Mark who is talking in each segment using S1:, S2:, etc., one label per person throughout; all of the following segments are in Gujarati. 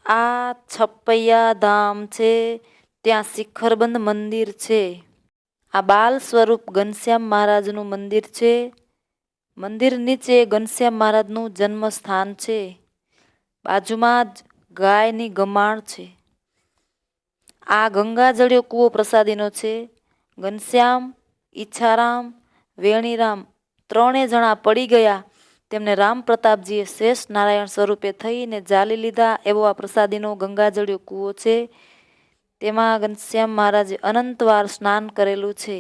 S1: આ છપૈયા ધામ છે, ત્યાં શિખરબંધ મંદિર છે. આ બાલ સ્વરૂપ ઘનશ્યામ મહારાજનું મંદિર છે. મંદિર નીચે ઘનશ્યામ મહારાજનું જન્મસ્થાન છે. બાજુમાં જ ગાયની ગમાણ છે. આ ગંગાજળિયો કૂવો પ્રસાદીનો છે. ઘનશ્યામ, ઈચ્છારામ, વેણીરામ ત્રણેય જણા પડી ગયા. તેમને રામ પ્રતાપજીએ શેષ નારાયણ સ્વરૂપે થઈને જાલી લીધા. એવો આ પ્રસાદીનો ગંગાજળિયો કૂવો છે. તેમાં ઘનશ્યામ મહારાજે અનંતવાર સ્નાન કરેલું છે.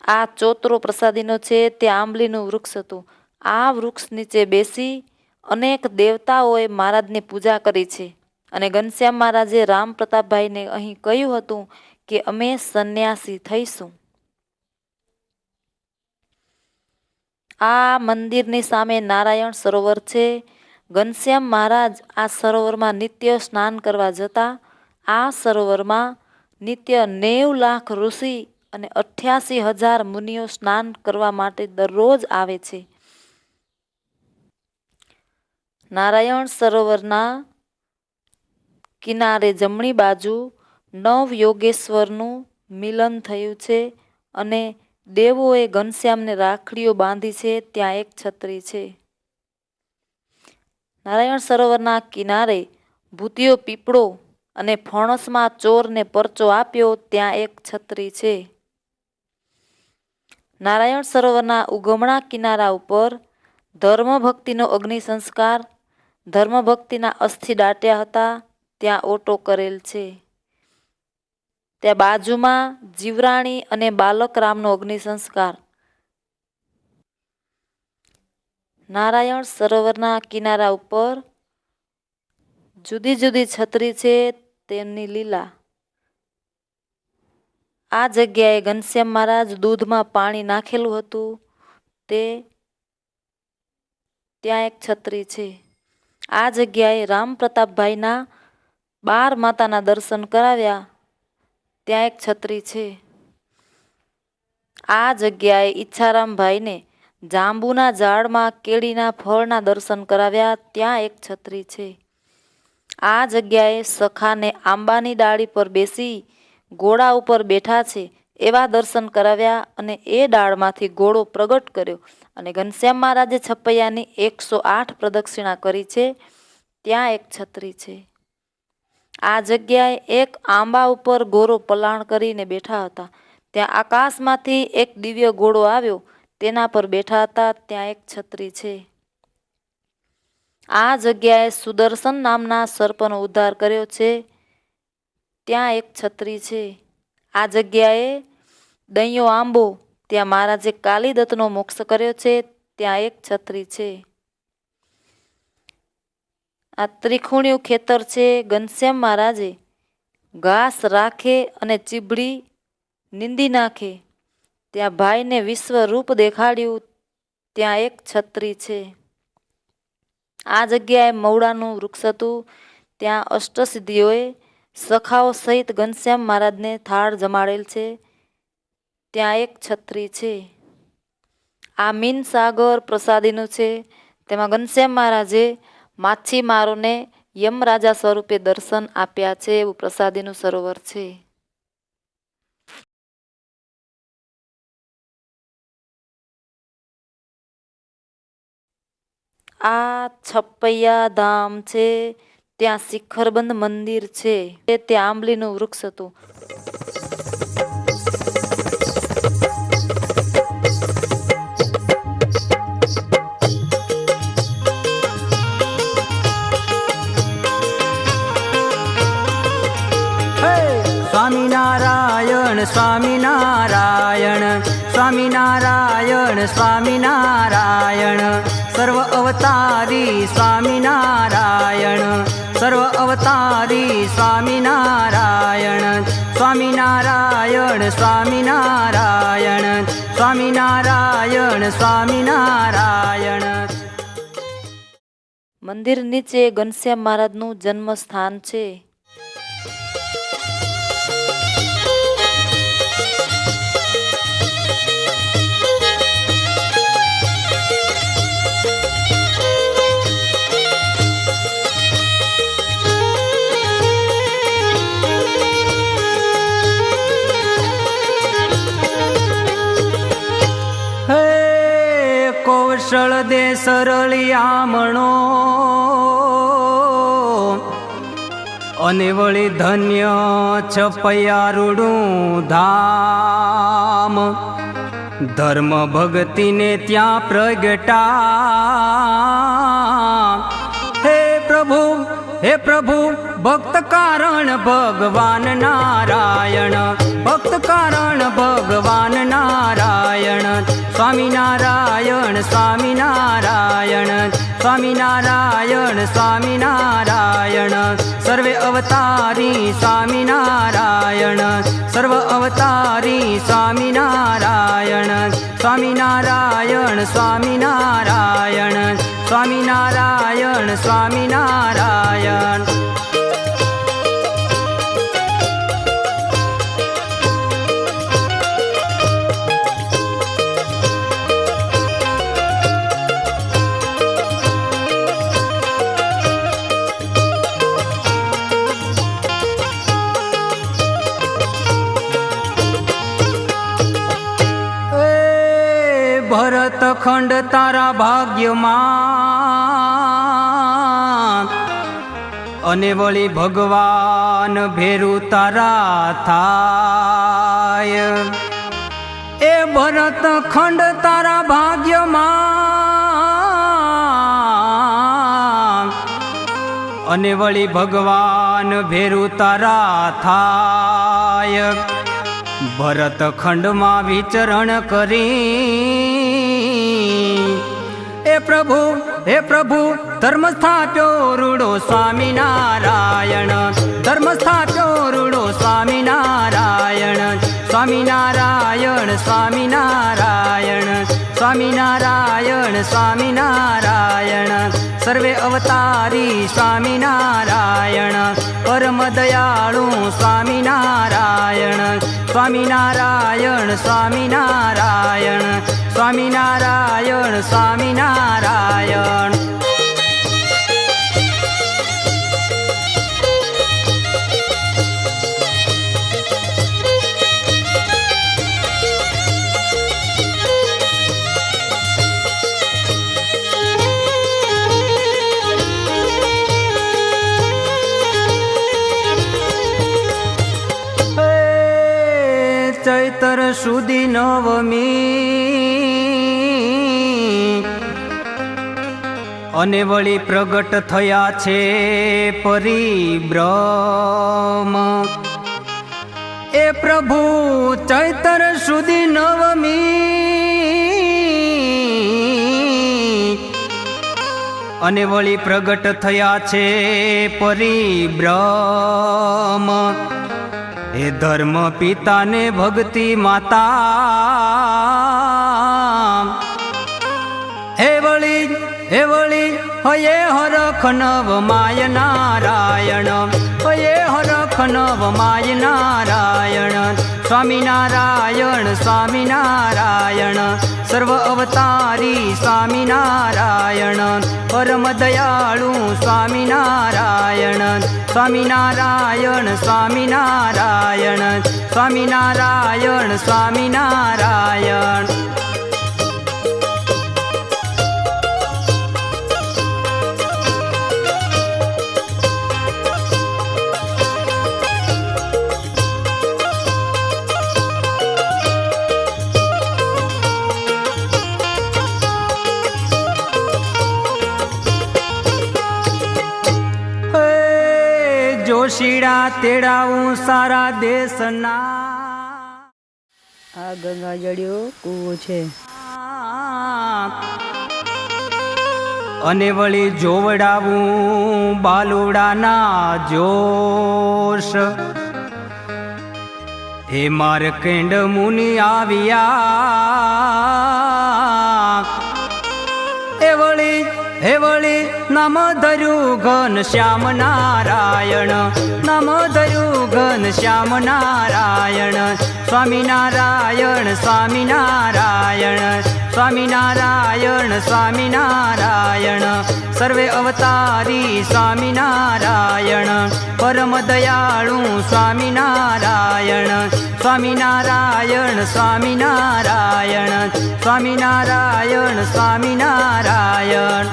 S1: આ ચોતરો પ્રસાદીનો છે. તે આંબલીનું વૃક્ષ હતું. આ વૃક્ષ નીચે બેસી અનેક દેવતાઓએ મહારાજની પૂજા કરી છે. અને ઘનશ્યામ મહારાજે રામ પ્રતાપભાઈને અહીં કહ્યું હતું કે અમે સંન્યાસી થઈશું. આ મંદિરની સામે નારાયણ સરોવર છે. ઘનશ્યામ મહારાજ આ સરોવરમાં નિત્ય સ્નાન કરવા જતા. આ સરોવરમાં નિત્ય 90 લાખ ઋષિ અને 88,000 મુનિઓ સ્નાન કરવા માટે દરરોજ આવે છે. નારાયણ સરોવરના કિનારે જમણી બાજુ નવ યોગેશ્વરનું મિલન થયું છે અને દેવોએ ઘનશ્યામને રાખડીઓ બાંધી છે. ત્યાં એક છત્રી છે. નારાયણ સરોવરના કિનારે ભૂતિયો પીપળો અને ફણસમાં ચોરને પરચો આપ્યો. ત્યાં એક છત્રી છે. નારાયણ સરોવરના ઉગમણા કિનારા ઉપર ધર્મભક્તિનો અગ્નિ સંસ્કાર, ધર્મભક્તિના અસ્થિ દાટ્યા હતા. ત્યાં ઓટો કરેલ છે. ત્યાં બાજુમાં જીવરાણી અને બાલકરામનો અગ્નિ સંસ્કાર. નારાયણ સરોવરના કિનારા ઉપર જુદી જુદી છત્રી છે. તેમની લીલા. આ જગ્યાએ ઘનશ્યામ મહારાજ દૂધમાં પાણી નાખેલું હતું. ત્યાં એક છત્રી છે. આ જગ્યાએ રામ પ્રતાપભાઈના 12 માતાના દર્શન કરાવ્યા. ત્યાં એક છત્રી છે. આ જગ્યાએ ઈચ્છારામભાઈને જાંબુના ઝાડમાં કેળીના ફળના દર્શન કરાવ્યા. ત્યાં એક છત્રી છે. આ જગ્યાએ સખાને આંબાની ડાળી પર બેસી ઘોડા ઉપર બેઠા છે એવા દર્શન કરાવ્યા અને એ ડાળમાંથી ઘોડો પ્રગટ કર્યો અને ઘનશ્યામ મહારાજે છપૈયાની 108 પ્રદક્ષિણા કરી છે. ત્યાં એક છત્રી છે. આ જગ્યાએ એક આંબા ઉપર ગોરો પલાણ કરીને બેઠા હતા. ત્યાં આકાશમાંથી એક દિવ્ય ઘોડો આવ્યો. તેના પર બેઠા હતા. ત્યાં એક છત્રી છે. આ જગ્યાએ સુદર્શન નામના સર્પનો ઉદ્ધાર કર્યો છે. ત્યાં એક છત્રી છે. આ જગ્યાએ દૈયો આંબો, ત્યાં મહારાજે કાલીદત્તનો મોક્ષ કર્યો છે. ત્યાં એક છત્રી છે. આ ત્રિખુણિયું ખેતર છે. ઘનશ્યામ મહારાજે ઘાસ રાખે અને ચીભડી નીંદી નાખે. ત્યાં ભાઈને વિશ્વરૂપ દેખાડ્યું. ત્યાં એક છત્રી છે. આ જગ્યાએ મવડાનું વૃક્ષ હતું. ત્યાં અષ્ટસિદ્ધિઓએ સખાઓ સહિત ઘનશ્યામ મહારાજને થાળ જમાડેલ છે. ત્યાં એક છત્રી છે. આ મીન સાગર પ્રસાદીનું છે. તેમાં ઘનશ્યામ મહારાજે માછીમારોને યમરાજા સ્વરૂપે દર્શન આપ્યા છે. એવું પ્રસાદીનું સરોવર છે. આ છપૈયા ધામ છે. ત્યાં શિખરબંધ મંદિર છે. ત્યાં આંબલીનું વૃક્ષ હતું.
S2: સ્વામિનારાયણ સ્વામિનારાયણ સ્વામિનારાયણ સ્વામિનારાયણ સર્વ અવતારી સ્વામિનારાયણ સર્વ અવતારી સ્વામિનારાયણ સ્વામિનારાયણ સ્વામિનારાયણ સ્વામિનારાયણ સ્વામિનારાયણ.
S1: મંદિર નીચે ઘનશ્યામ મહારાજનું જન્મસ્થાન છે.
S2: દે સરળિયામણો અને વળી ધન્ય છપૈયારૂડું ધામ ધર્મ ભક્તિને ત્યાં પ્રગટા હે પ્રભુ ભક્ત કારણ ભગવાન નારાયણ ભક્ત કારણ ભગવાન નારાયણ સ્વામિનારાયણ સ્વામિનારાયણ સ્વામિનારાયણ સ્વામિનારાયણ સર્વે અવતારી સ્વામિનારાયણ સર્વ અવતારી સ્વામિનારાયણ સ્વામિનારાયણ સ્વામિનારાયણ સ્વામિનારાયણ સ્વામિનારાયણ ભરત ખંડ તારા ભાગ્યમાં અને વળી ભગવાન ભેરું તારા થાય એ ભરત ખંડ તારા ભાગ્યમાં અને વળી ભગવાન ભેરું તારા થાય ભરત ખંડમાં વિચરણ કરી હે પ્રભુ ધર્મ સ્થાપ્યો રૂડો સ્વામિનારાયણ ધર્મ સ્થાપ્યો રૂડો સ્વામિનારાયણ સ્વામિનારાયણ સ્વામિનારાયણ સ્વામિનારાયણ સ્વામિનારાયણ સર્વે અવતારી સ્વામિનારાયણ પરમ દયાળુ સ્વામિનારાયણ સ્વામિનારાયણ સ્વામિનારાયણ સ્વામિનારાયણ સ્વામિનારાયણ ચૈતર સુધી નવમી અને વળી પ્રગટ થયા છે પરિબ્રહ્મ એ પ્રભુ ચૈતર સુધી નવમી અને વળી પ્રગટ થયા છે પરિબ્રહ્મ એ ધર્મ પિતાને ભક્તિ માતા હે વળી હયે હરખ નવ માય નારાયણ હયે હરખ નવ માય નારાયણ સ્વામિનારાયણ સ્વામિનારાયણ સર્વ અવતારી સ્વામિનારાયણ પરમ દયાળુ સ્વામિનારાયણ સ્વામિનારાયણ સ્વામિનારાયણ સ્વામિનારાયણ સ્વામિનારાયણ જોશીડા તેડાવું સારા દેશના
S3: આ ગંગાજળિયો કૂવો છે
S2: અને વળી જોવડાવું બાલુડાના જોશ હે માર્કંડ મુનિ આવ્યા હે વળી નામ ધર્યું ઘન શ્યામ નારાયણ નામ ધર્યું ઘન શ્યામ નારાયણ સ્વામિનારાયણ સ્વામિનારાયણ સ્વામિનારાયણ સ્વામિનારાયણ સર્વે અવતારી સ્વામિનારાયણ પરમ દયાળુ સ્વામિનારાયણ સ્વામિનારાયણ સ્વામિનારાયણ સ્વામિનારાયણ સ્વામિનારાયણ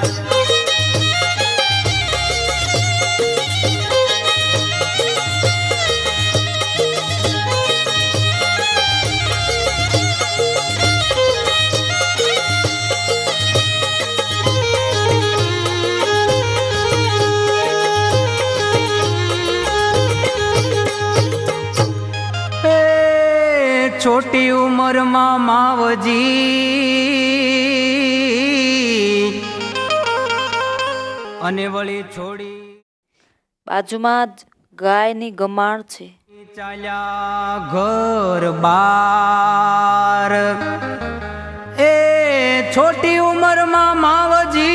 S2: छोटी उम्र में मावजी अने वળી छोड़ी
S1: બાજુમાં જ ગાયની ગમાણ છે.
S2: ચાલ્યા ઘર બાર એ છોટી ઉંમર માં માવજી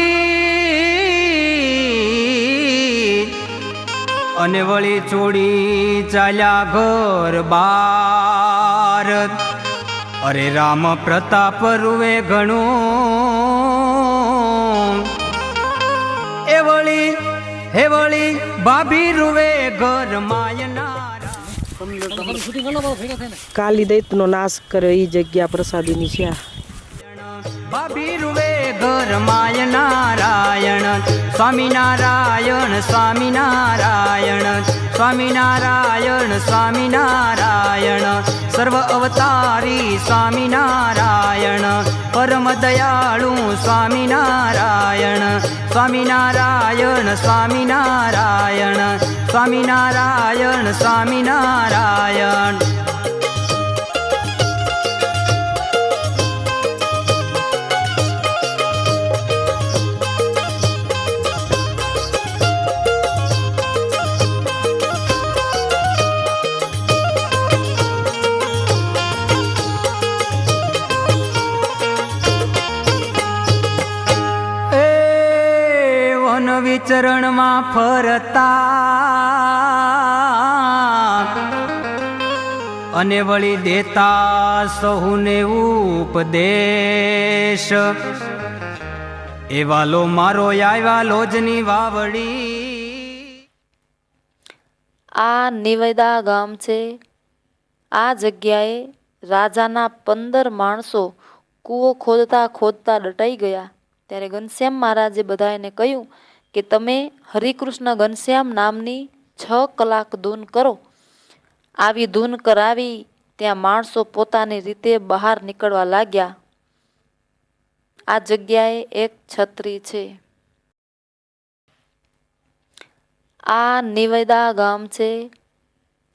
S2: અને વળી છોડી ચાલ્યા ઘર બાર. અરે રામ પ્રતાપ રૂવે ઘણું એ વળી ભાભી રૂવે ઘર માયના.
S3: કાલી દૈતનો નાશ કર્યો એ જગ્યા પ્રસાદીની છે.
S2: ભાભી રૂવે ઘર માય નારાયણ સ્વામિનારાયણ સ્વામિનારાયણ સ્વામિનારાયણ સ્વામિનારાયણ સર્વ અવતારી સ્વામિનારાયણ પરમ દયાળુ સ્વામિનારાયણ સ્વામિનારાયણ સ્વામિનારાયણ સ્વામિનારાયણ સ્વામિનારાયણ. વિચરણ માં ફરતા અને વળી દેતા સહુને ઉપદેશ એવા લો મારો આવ્યા લોજની વાવડી.
S1: આ નિવેદા ગામ છે. આ જગ્યાએ રાજાના 15 માણસો કૂવો ખોદતા ખોદતા દટાઈ ગયા. ત્યારે ઘનશ્યામ મહારાજે બધાને કહ્યું કે તમે હરિકૃષ્ણ ઘનશ્યામ નામની 6 કલાક ધૂન કરો. આવી ધૂન કરાવી ત્યાં માણસો પોતાની રીતે બહાર નીકળવા લાગ્યા. આ જગ્યાએ એક છત્રી છે. આ નિવેદા ગામ છે.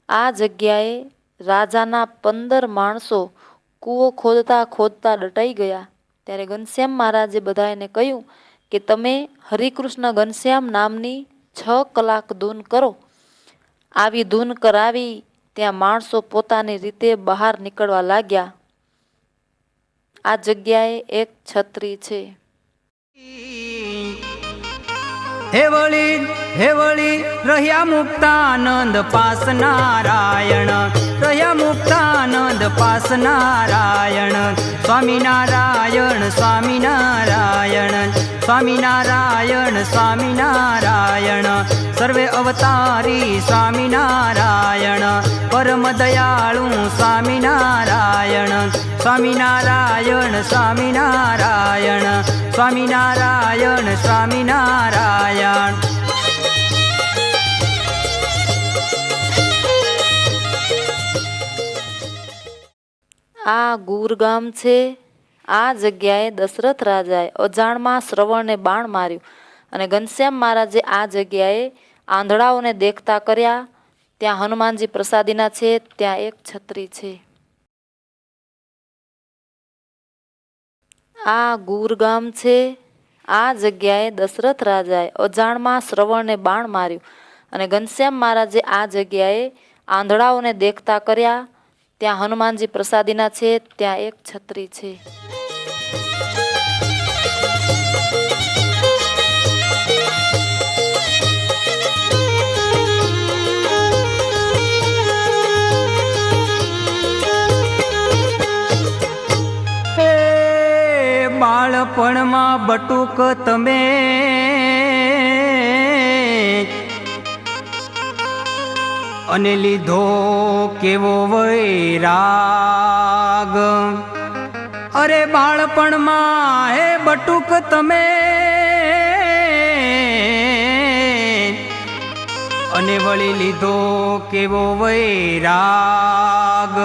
S1: આ જગ્યાએ રાજાના 15 માણસો કૂવો ખોદતા ખોદતા દટાઈ ગયા. ત્યારે ઘનશ્યામ મહારાજે બધાને કહ્યું કે તમે હરિકૃષ્ણ ઘનશ્યામ નામની 6 કલાક ધૂન કરો. આવી ધૂન કરાવી ત્યાં માણસો પોતાની રીતે બહાર નીકળવા લાગ્યા. આ જગ્યાએ એક છત્રી છે.
S2: હે વળી રહ્યા મુક્તાનંદ પાસ નારાયણ રહ્યા મુક્તાનંદ પાસ નારાયણ સ્વામિનારાયણ સ્વામિનારાયણ સ્વામિનારાયણ સ્વામિનારાયણ સર્વે અવતારી સ્વામિનારાયણ પરમ દયાળુ સ્વામિનારાયણ સ્વામિનારાયણ સ્વામિનારાયણ સ્વામિનારાયણ સ્વામિનારાયણ.
S1: આ ગુર ગામ છે. આ જગ્યાએ દશરથ રાજાએ અજાણમાં શ્રવણને બાણ માર્યું અને ઘનશ્યામ મહારાજે આ જગ્યાએ આંધળાઓને દેખતા કર્યા. ત્યાં હનુમાનજી પ્રસાદીના છે. ત્યાં એક છત્રી છે. આ ગુર ગામ છે. આ જગ્યાએ દશરથ રાજાએ અજાણમાં શ્રવણને બાણ માર્યું અને ઘનશ્યામ મહારાજે આ જગ્યાએ આંધળાઓને દેખતા કર્યા. ત્યાં હનુમાનજી પ્રસાદીના છે. ત્યાં એક છત્રી છે.
S2: બાળપણમાં બટુક તમે અને લીધો કેવો વૈરાગ. અરે બાળપણમાં હે બટુક તમે, અને વળી લીધો કેવો વૈરાગ.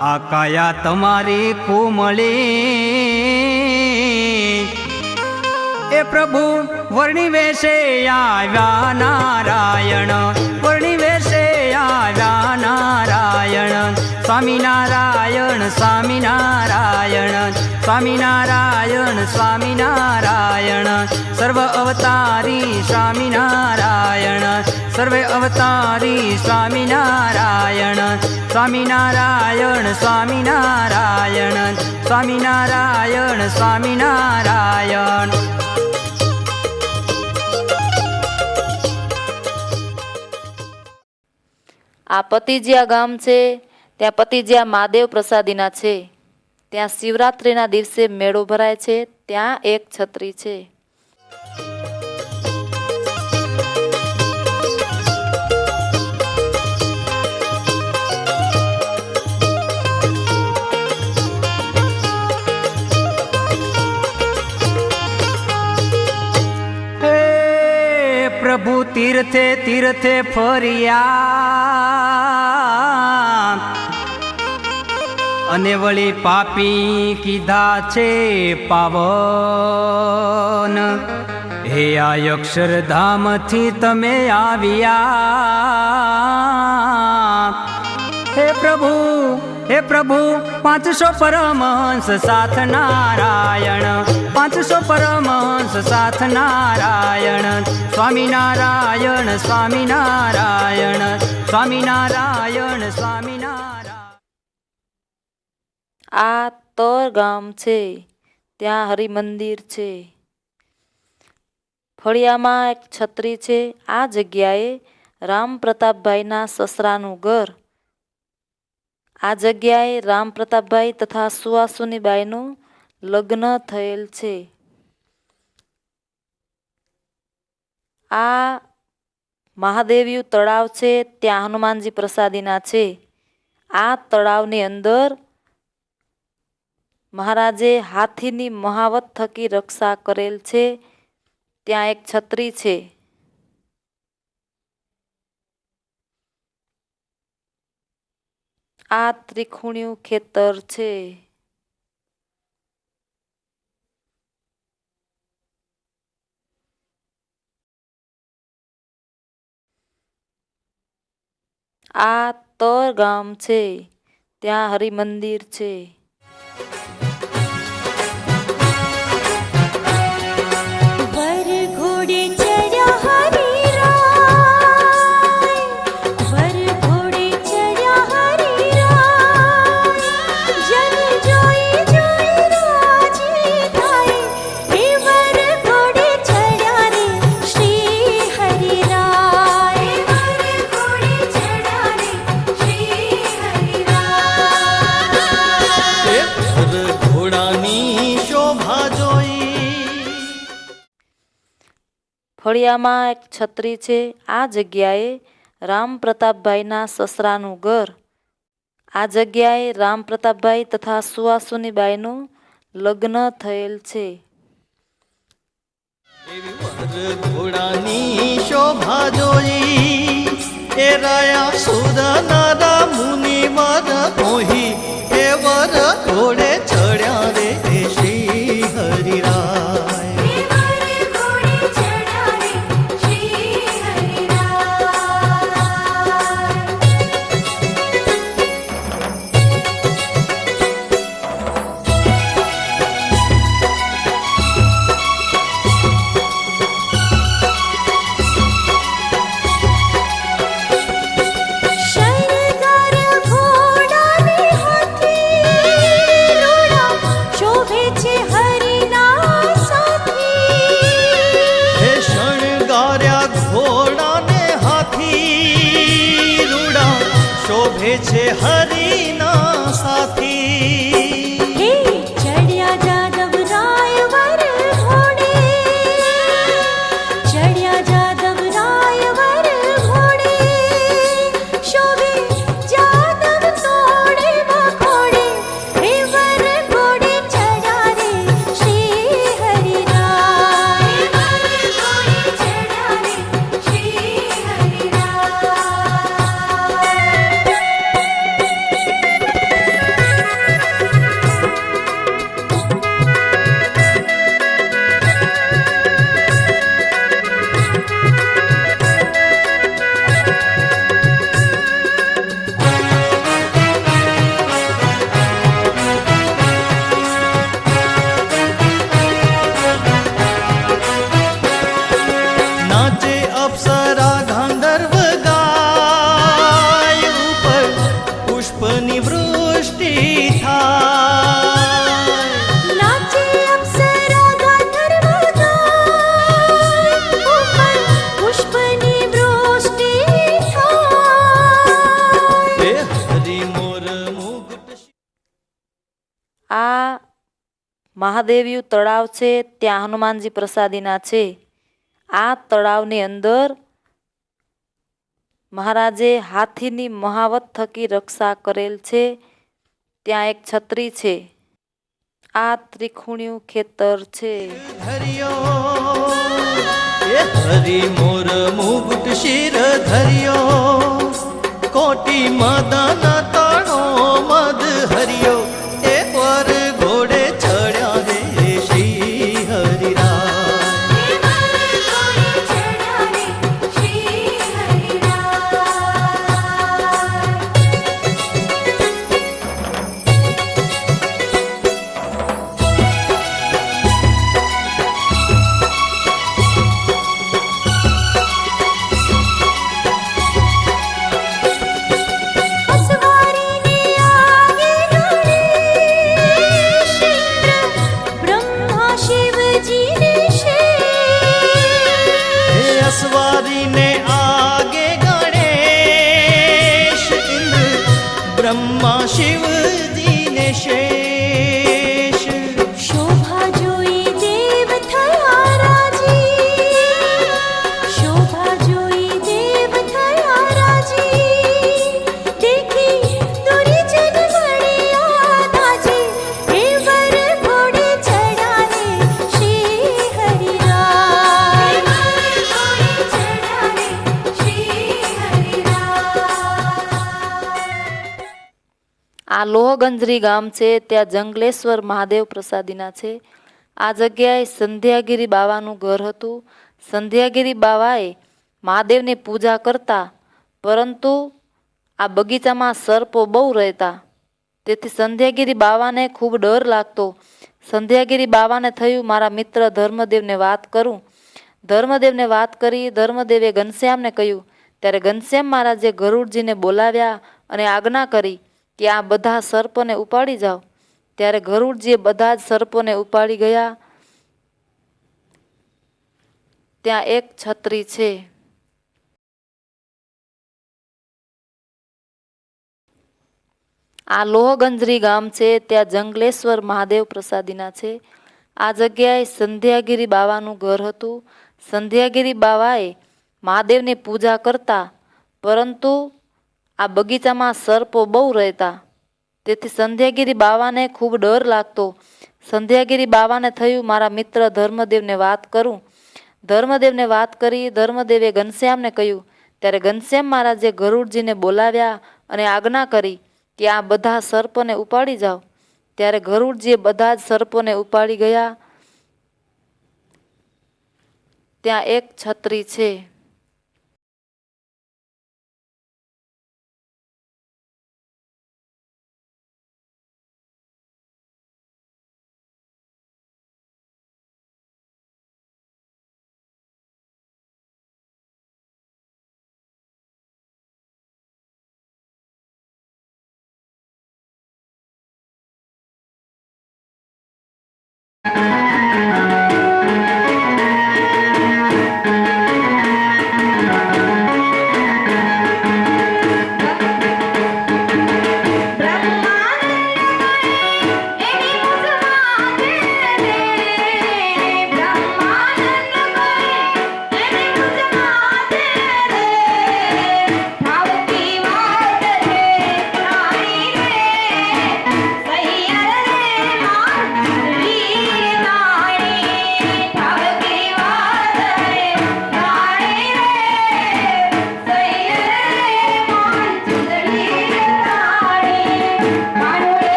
S2: આ કાયા તમારી કોમળી, એ પ્રભુ વર્ણિ વેશે આવ્યા નારાયણ, વર્ણિ વેશે આવ્યા નારાયણ. સ્વામિનારાયણ સ્વામિનારાયણ સ્વામિનારાયણ સ્વામિનારાયણ. સર્વ અવતારી સ્વામિનારાયણ, સર્વે અવતારી સ્વામિનારાયણ. સ્વામિનારાયણ સ્વામિનારાયણ સ્વામિનારાયણ સ્વામિનારાયણ.
S1: આ પતિજિયા ગામ છે, ત્યાં પતિજિયા મહાદેવ પ્રસાદીના છે. ત્યાં શિવરાત્રિના દિવસે મેળો ભરાય છે. ત્યાં એક છત્રી છે.
S2: પ્રભુ તીર્થે તીર્થે ફર્યા, અને વળી પાપી કીધા છે પાવન. હે આ અક્ષરધામથી તમે આવ્યા. હે પ્રભુ, હે પ્રભુ 500 પરમહંસ સાથ નારાયણ, 500 પરમહંસ સાથ નારાયણ. સ્વામિનારાયણ સ્વામિનારાયણ સ્વામિનારાયણ સ્વામિનારાયણ.
S1: આ તર ગામ છે, ત્યાં હરિમંદિર છે. ફળિયામાં એક છત્રી છે. આ જગ્યાએ રામ પ્રતાપભાઈના સસરાનું ઘર. આ જગ્યાએ રામ પ્રતાપભાઈ તથા સુવાસુનીબાઈનું લગ્ન થયેલ છે. આ મહાદેવ્યું તળાવ છે, ત્યાં હનુમાનજી પ્રસાદીના છે. આ તળાવની અંદર મહારાજે હાથીની મહાવત થકી રક્ષા કરેલ છે. ત્યાં એક છત્રી છે. આ ત્રિખુણિયું ખેતર છે. આ તર ગામ છે, ત્યાં હરિમંદિર છે. ફળિયામાં એક છત્રી છે. આ જગ્યાએ રામ પ્રતાપભાઈના સસરાનું ઘર. આ જગ્યાએ રામ પ્રતાપભાઈ તથા સુવાસુનીબાઈનું લગ્ન થયેલ છે.
S4: ઘોડાની શોભા જોઈ એ રાયા સુર નારા મુનિ વર મોહી, એ વર ઘોડે ચડ્યા રે શ્રી હરિરાય. શોભે છે હરિના સાથી,
S5: હે ચડ્યા જાદવ રાય વર ઘોડે, ચડ્યા જાદવ રાય વર ઘોડે,
S4: અપ્સરા ગાંધર્વ ગાય ઉપર પુષ્પની વૃષ્ટિ થાય
S5: નાચે અપ્સરા ગાંધર્વ ગાય, ઉપર પુષ્પની વૃષ્ટિ થાય.
S4: એ હરિ મોર મુગટ
S1: આ મહાદેવયું તળાવ છે ત્યાં હનુમાનજી પ્રસાદીના છે. આ તળાવની અંદર મહારાજે હાથીની મહાવત થકી રક્ષા કરેલ છે. ત્યાં એક છત્રી છે. આ ત્રિખુણિયું ખેતર છે.
S4: ધર્યો એ હરિ મોર મુગટ શિર ધર્યો કોટી મદન તણો મદ હરિયો એ પર ઘોડે ચડ્યા રે શ્રી હરિરાય
S5: અસવારીને આગે ગણેશ, ઇન્દ્ર બ્રહ્મા શિવજીને શેષ.
S4: હે અસવારીને આગે ગણેશ ઇન્દ્ર બ્રહ્મા શિવજીને શેષ
S5: શોભા જોઈ દેવ થયા રાજી, શોભા જોઈ દેવ થયા રાજી. દેખી દુર્જન મળ્યા દાજી, એ વર ઘોડે ચડ્યા રે શ્રી હરિરાય.
S1: આ લોહગંજરી ગામ છે ત્યાં જંગલેશ્વર મહાદેવ પ્રસાદીના છે. આ જગ્યાએ સંધ્યાગીરી બાવાનું ઘર હતું. સંધ્યાગીરી બાવાએ મહાદેવની પૂજા કરતા, પરંતુ આ બગીચામાં સર્પો બહુ રહેતા. તેથી સંધ્યાગીરી બાવાને ખૂબ ડર લાગતો. સંધ્યાગીરી બાવાને થયું મારા મિત્ર ધર્મદેવને વાત કરું. ધર્મદેવને વાત કરી ધર્મદેવે ઘનશ્યામને કહ્યું. ત્યારે ઘનશ્યામ મહારાજે ગરુડજીને બોલાવ્યા અને આજ્ઞા કરી કે આ બધા સર્પોને ઉપાડી જાઓ. ત્યારે ગરુડજીએ બધા જ સર્પોને ઉપાડી ગયા. ત્યાં એક છત્રી છે. આ લોહગંજરી ગામ છે ત્યાં જંગલેશ્વર મહાદેવ પ્રસાદીના છે. આ જગ્યાએ સંધ્યાગીરી બાવાનું ઘર હતું. સંધ્યાગીરી બાવાએ મહાદેવની પૂજા કરતા, પરંતુ આ બગીચામાં સર્પો બહુ રહેતા. તેથી સંધ્યાગીરી બાવાને ખૂબ ડર લાગતો. સંધ્યાગીરી બાવાને થયું મારા મિત્ર ધર્મદેવને વાત કરું. ધર્મદેવને વાત કરી ધર્મદેવે ઘનશ્યામને કહ્યું. ત્યારે ઘનશ્યામ મહારાજે ગરુડજીને બોલાવ્યા અને આજ્ઞા કરી કે આ બધા સર્પોને ઉપાડી જાઓ. ત્યારે ગરુડજીએ બધા જ સર્પોને ઉપાડી ગયા. ત્યાં એક છત્રી છે.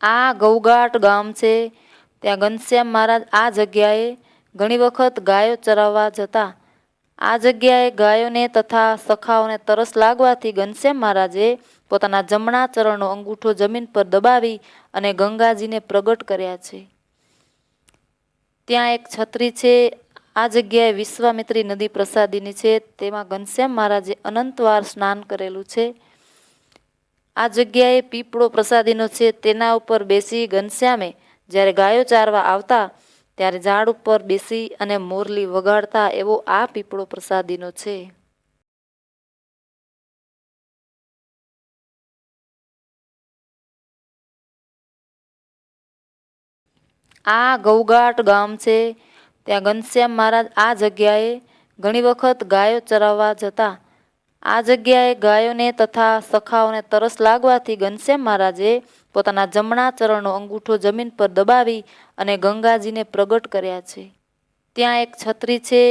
S1: આ ગૌગાટ ગામ છે, ત્યાં ઘનશ્યામ મહારાજ આ જગ્યાએ ઘણી વખત ગાયો ચરાવવા જતા. આ જગ્યાએ ગાયોને તથા સખાઓને તરસ લાગવાથી ઘનશ્યામ મહારાજે પોતાના જમણા ચરણનો અંગૂઠો જમીન પર દબાવી અને ગંગાજીને પ્રગટ કર્યા છે. ત્યાં એક છત્રી છે. આ જગ્યાએ વિશ્વામિત્રી નદી પ્રસાદીની છે, તેમાં ઘનશ્યામ મહારાજે અનંતવાર સ્નાન કરેલું છે. આ જગ્યાએ પીપળો પ્રસાદીનો છે, તેના ઉપર બેસી ઘનશ્યામે જ્યારે ગાયો ચારવા આવતા ત્યારે ઝાડ ઉપર બેસી અને મોરલી વગાડતા એવો આ પીપળો પ્રસાદીનો છે. આ ગૌગાટ ગામ છે, ત્યાં ઘનશ્યામ મહારાજ આ જગ્યાએ ઘણી વખત ગાયો ચરાવવા જતા. આ જગ્યાએ ગાયોને તથા સખાઓને તરસ લાગવાથી ઘનશ્યામ મહારાજે પોતાના જમણા ચરણનો અંગૂઠો જમીન પર દબાવી અને ગંગાજીને પ્રગટ કર્યા છે. ત્યાં એક છત્રી છે.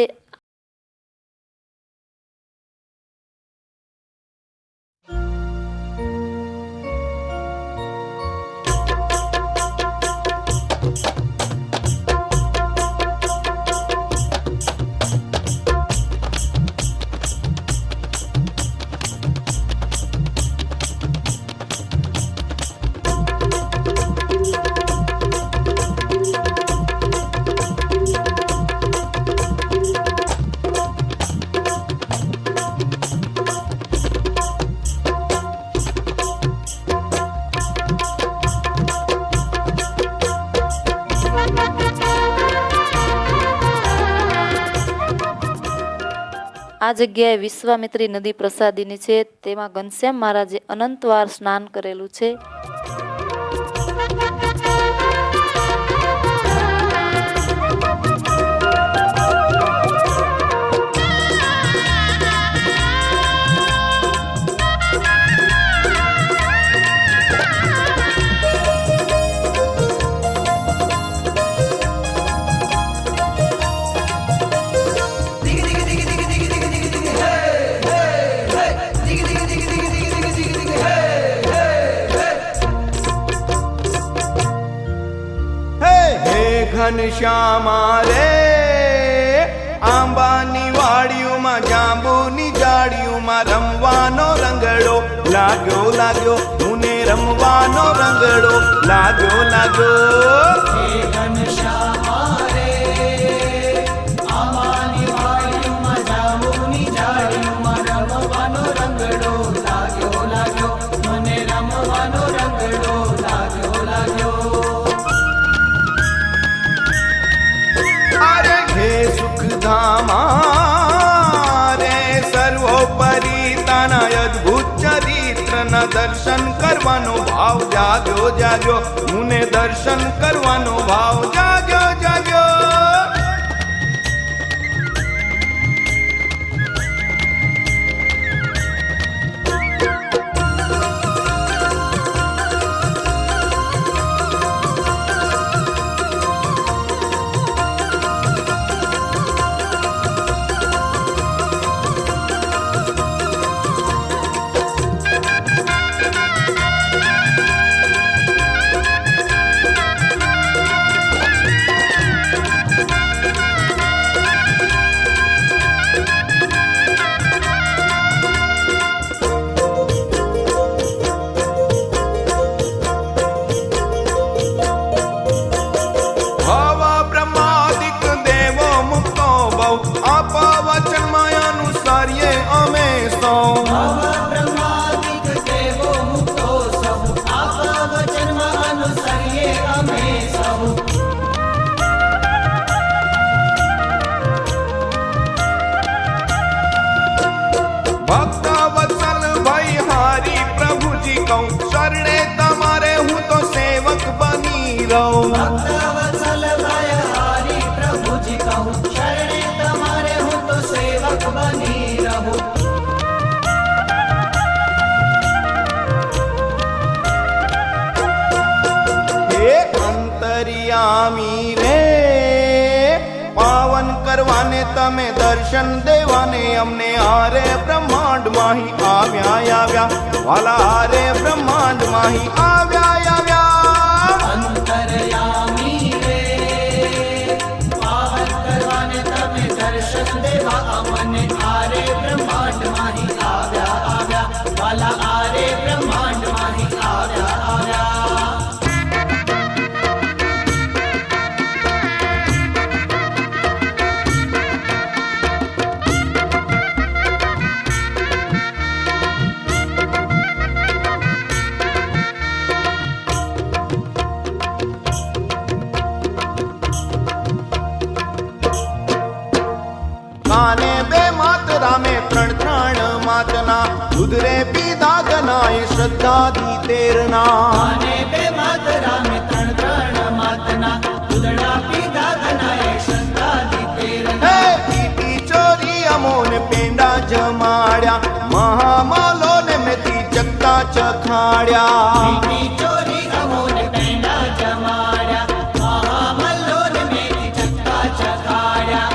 S1: આ જગ્યાએ વિશ્વામિત્રી નદી પ્રસાદીની છે, તેમાં ઘનશ્યામ મહારાજે અનંતવાર સ્નાન કરેલું છે.
S6: ઘનશ્યામા રે આંબાની વાડીઓમાં જાંબુની જાડીઓમાં રમવાનો રંગડો લાગ્યો લાગ્યો, મને રમવાનો રંગડો લાગ્યો લાગ્યો.
S7: રે સર્વોપરી તાના અદ્ભુત ચરિત્રના દર્શન કરવાનો ભાવ જાગ્યો જાગ્યો, મને દર્શન કરવાનો ભાવ જાગ્યો જાગ્યો. શરણે તમારે હું તો સેવક બની રહું. હે અંતર્યામી રે પાવન કરવાને તમે દર્શન દેવાને અમને આરે બ્રહ્માંડ માહી આવ્યા આવ્યા, વાલા આરે બ્રહ્માંડ માહી આવ્યા આવ્યા. કાને બે માત રામે ત્રણ ત્રણ માતના દૂધ રે પીધા ગના એ શ્રદ્ધાથી તેરના
S4: અને બે માત રામે ત્રણ ત્રણ માતના દૂધડા પીધા ગનાએ સંતાદી તેરના
S7: હે પીટી ચોરી અમોને પેંડા જમાડ્યા મહામાલો ને મેથી ચકતા ચખાડ્યા
S4: મીઠી ચોરી અમોને પેંડા જમાડ્યા મહામલ્લોને મેથી ચક્કા ચખાડ્યા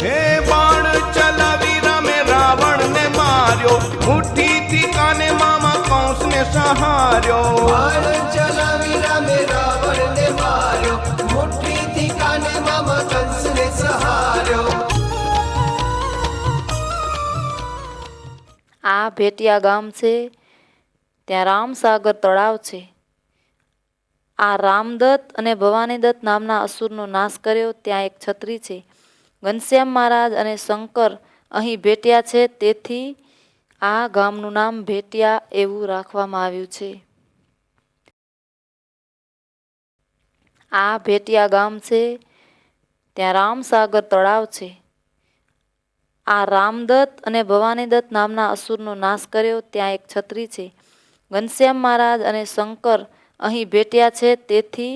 S7: હે બાણ ચલાવી રામે રાવણ ને માર્યો મુઠ્ઠીથી કાને મામા કૌંસ ને સહાર્યો
S4: બાણ ચલાવી રામે રાવણને માર્યો મુઠ્ઠીથી કાને મામા કંસને સહાર્યો
S1: આ ભેટિયા ગામ છે, ત્યાં રામસાગર તળાવ છે. આ રામદત્ત અને ભવાનીદત્ત નામના અસુરનો નાશ કર્યો ત્યાં એક છત્રી છે. ઘનશ્યામ મહારાજ અને શંકર અહીં ભેટ્યા છે, તેથી આ ગામનું નામ ભેટિયા એવું રાખવામાં આવ્યું છે. આ ભેટિયા ગામ છે, ત્યાં રામસાગર તળાવ છે. આ રામદત્ત અને ભવાનીદત્ત નામના અસુરનો નાશ કર્યો ત્યાં એક છત્રી છે. ઘનશ્યામ મહારાજ અને શંકર અહીં ભેટ્યા છે, તેથી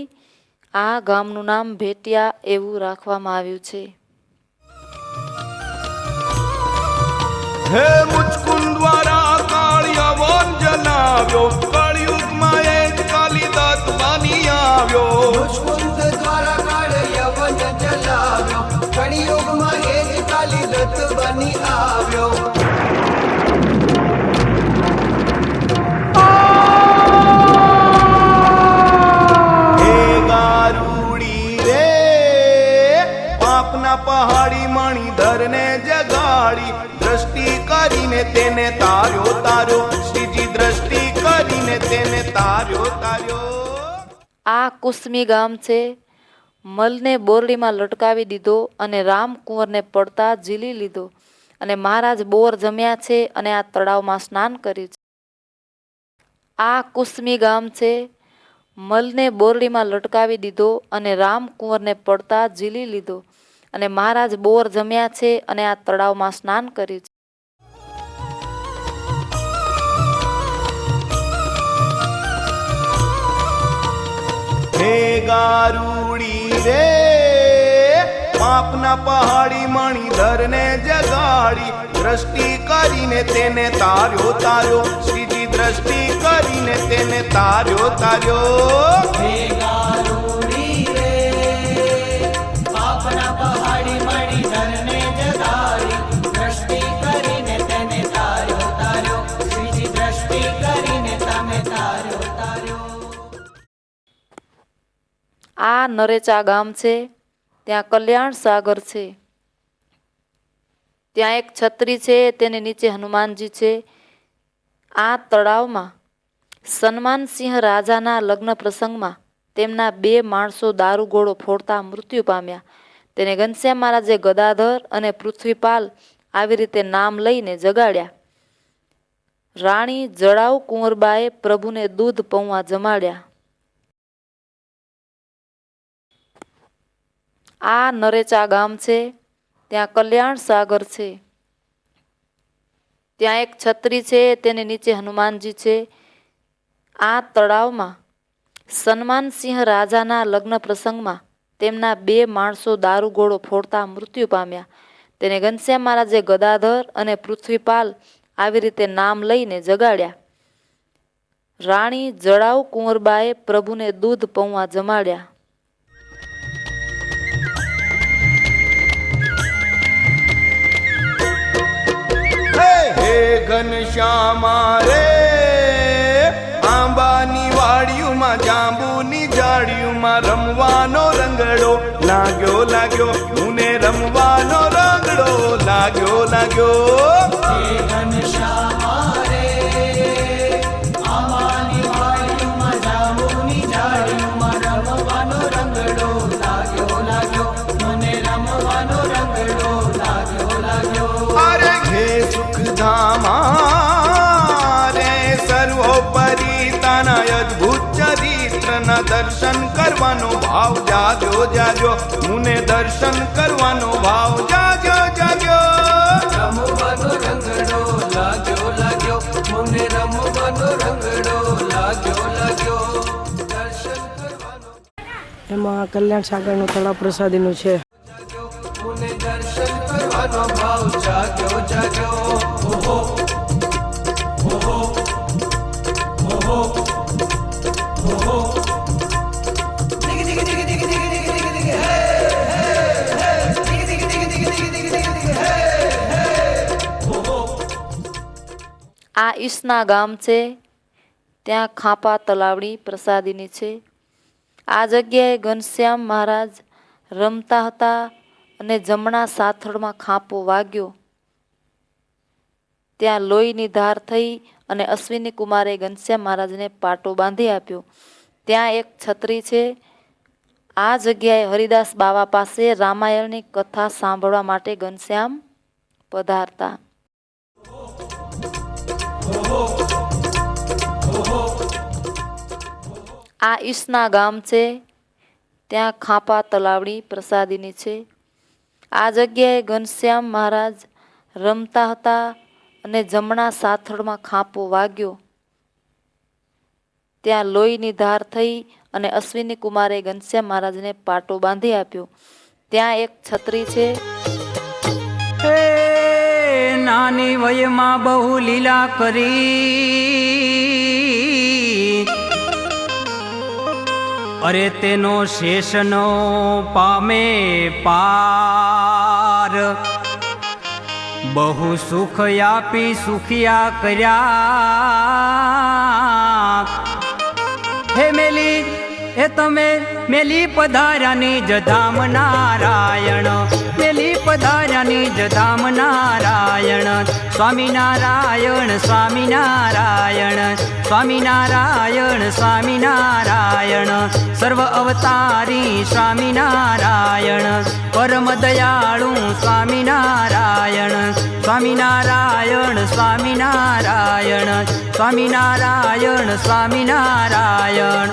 S1: આ ગામનું નામ ભેટિયા એવું રાખવામાં આવ્યું છે.
S7: હે મુચકુંદ દ્વારા કાળિયા વન જલાવ્યો કળિયુગમાં એ જ કાલિદાસ બની આવ્યો
S4: મુચકુંદ દ્વારા કાળ યવન જલાવ્યો કળિયુગમાં એ જ કાલિદત્ત બની આવ્યો
S7: હે ગારુડી રે પાપના પહાડી મણિધરને જગાડી દ્રષ્ટિ કરીને તેને તાર્યો તાર્યો શ્રીજી દ્રષ્ટિ કરીને તેને તાર્યો તાર્યો
S1: આ કુસમી ગામ છે. મલને બોરડીમાં લટકાવી દીધો અને રામકુંવરને પડતા ઝીલી લીધો અને મહારાજ બોર જમ્યા છે અને આ તળાવમાં સ્નાન કર્યું છે. આ કુસમી ગામ છે. મલને બોરડીમાં લટકાવી દીધો અને રામકુંવરને પડતા ઝીલી લીધો અને મહારાજ બોર જમ્યા છે અને આ તળાવમાં સ્નાન કર્યું છે.
S7: હે ગારુડી રે પાપના પહાડી મણિધરને જગાડી દ્રષ્ટિ કરીને તેને તાર્યો તાર્યો શ્રીજી દ્રષ્ટિ કરીને તેને તાર્યો તાર્યો
S4: હે ગારુડી રે પાપના પહાડી મણિધરને જગાડી દ્રષ્ટિ કરીને તેને તાર્યો તાર્યો શ્રીજી દ્રષ્ટિ કરીને તમે તાર્યો તાર્યો
S1: આ નરેચા ગામ છે, ત્યાં કલ્યાણ સાગર છે. ત્યાં એક છત્રી છે, તેની નીચે હનુમાનજી છે. આ તળાવમાં સન્માનસિંહ રાજાના લગ્ન પ્રસંગમાં તેમના 2 માણસો દારૂગોળો ફોડતા મૃત્યુ પામ્યા. તેને ઘનશ્યામ મહારાજે ગદાધર અને પૃથ્વીપાલ આવી રીતે નામ લઈને જગાડ્યા. રાણી જડાઉ કુંવરબાએ પ્રભુને દૂધ પૌવા જમાડ્યા. આ નરેચા ગામ છે, ત્યાં કલ્યાણ સાગર છે. ત્યાં એક છત્રી છે, તેની નીચે હનુમાનજી છે. આ તળાવમાં સન્માનસિંહ રાજાના લગ્ન પ્રસંગમાં તેમના 2 માણસો દારૂગોળો ફોડતા મૃત્યુ પામ્યા. તેને ઘનશ્યામ મહારાજે ગદાધર અને પૃથ્વીપાલ આવી રીતે નામ લઈને જગાડ્યા. રાણી જડાઉ કુંવરબાએ પ્રભુને દૂધ પૌવા જમાડ્યા.
S7: હે
S6: ઘનશ્યામા રે આંબાની વાડીઓમાં જાંબુની જાડીઓમાં રમવાનો રંગડો લાગ્યો લાગ્યો મને રમવાનો રંગડો લાગ્યો લાગ્યો
S4: હે ઘનશ્યામા રે આંબાની વાડીઓમાં જાંબુની જાડીઓમાં રમવાનો રંગડો લાગ્યો લાગ્યો મને રમવાનો રંગડો લાગ્યો લાગ્યો
S6: અરે હે સુખધામા રે સર્વોપરી તાના અદ્ભુત ચરિત્રના દર્શન કરવાનો ભાવ જાગ્યો જાગ્યો મને દર્શન કરવાનો ભાવ જાગ્યો જાગ્યો
S4: રમવાનો રંગડો લાગ્યો લાગ્યો મને રમવાનો રંગડો લાગ્યો લાગ્યો દર્શન કરવાનો
S3: એમાં કલ્યાણ સાગરનો તળાવ પ્રસાદીનું છે.
S4: મને દર્શન કરવાનો ભાવ જાગ્યો જાગ્યો ઓહો ઓહો ઓહો ઓહો દિગ દિગ દિગ દિગ દિગ દિગ દિગ દિગ હે હે હે દિગ દિગ દિગ દિગ દિગ દિગ દિગ દિગ હે હે ઓહો
S1: આ ઈસના ગામ છે, ત્યાં ખાંપા તલાવડી પ્રસાદીની છે. આ જગ્યાએ ઘનશ્યામ મહારાજ રમતા હતા અને જમણા સાથળમાં ખાંપો વાગ્યો. ત્યાં લોહીની ધાર થઈ અને અશ્વિની કુમારે ઘનશ્યામ મહારાજને પાટો બાંધી આપ્યો. ત્યાં એક છત્રી છે. આ જગ્યાએ હરિદાસ બાવા પાસે રામાયણની કથા સાંભળવા માટે ઘનશ્યામ પધારતા. આ ઈસના ગામ છે, ત્યાં ખાંપા તલાવડી પ્રસાદીની છે. આ જગ્યાએ ઘનશ્યામ મહારાજ રમતા હતા અને જમણા સાથળમાં ખાંપો વાગ્યો. ત્યાં લોહીની ધાર થઈ અને અશ્વિની કુમારે ઘનશ્યામ મહારાજને પાટો બાંધી આપ્યો. ત્યાં એક છત્રી છે.
S2: હે નાની વયમાં બહુ લીલા કરી, અરે તેનો શેષનો પામે પાર. બહુ સુખ આપી સુખિયા કર્યા. હે મેલી એ તમે મેલી પધાર્યાની જધામ નારાયણ, મેલી પધાર્યાની જધામ નારાયણ. સ્વામિનારાયણ સ્વામિનારાયણ સ્વામિનારાયણ સ્વામિનારાયણ. સર્વ અવતારી સ્વામિનારાયણ, પરમ દયાળુ સ્વામિનારાયણ. સ્વામિનારાયણ સ્વામિનારાયણ સ્વામિનારાયણ સ્વામિનારાયણ.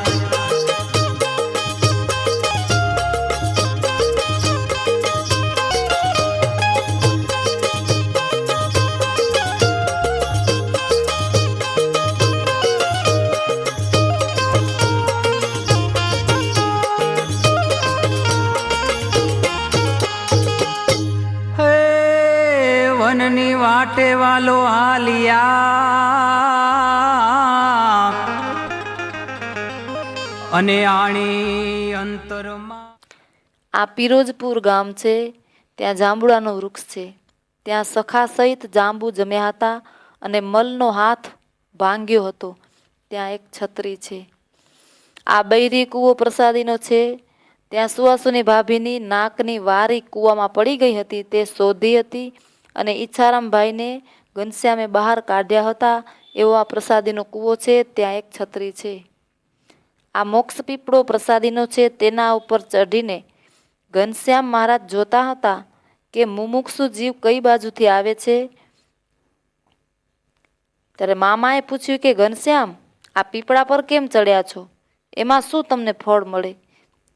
S2: વનની વાટે વાલો હાલિયા, અને આણી અંતરમાં.
S1: આ પિરોજપુર ગામ છે, ત્યાં જાંબુડાનું વૃક્ષ છે. ત્યાં સખા સહિત જાંબુ જમ્યા હતા અને મલનો હાથ ભાંગ્યો હતો. ત્યાં એક છત્રી છે. આ બૈરી કૂવો પ્રસાદીનો છે. ત્યાં સુવાસુની ભાભીની નાકની વારી કૂવામાં પડી ગઈ હતી, તે શોધી હતી અને ઈચ્છારામભાઈને ઘનશ્યામે બહાર કાઢ્યા હતા. એવો આ પ્રસાદીનો કૂવો છે. ત્યાં એક છત્રી છે. આ મોક્ષ પીપળો પ્રસાદીનો છે. તેના ઉપર ચઢીને ઘનશ્યામ મહારાજ જોતા હતા કે મુમુક્ષુ જીવ કઈ બાજુથી આવે છે. ત્યારે મામાએ પૂછ્યું કે ઘનશ્યામ, આ પીપળા પર કેમ ચડ્યા છો? એમાં શું તમને ફળ મળે?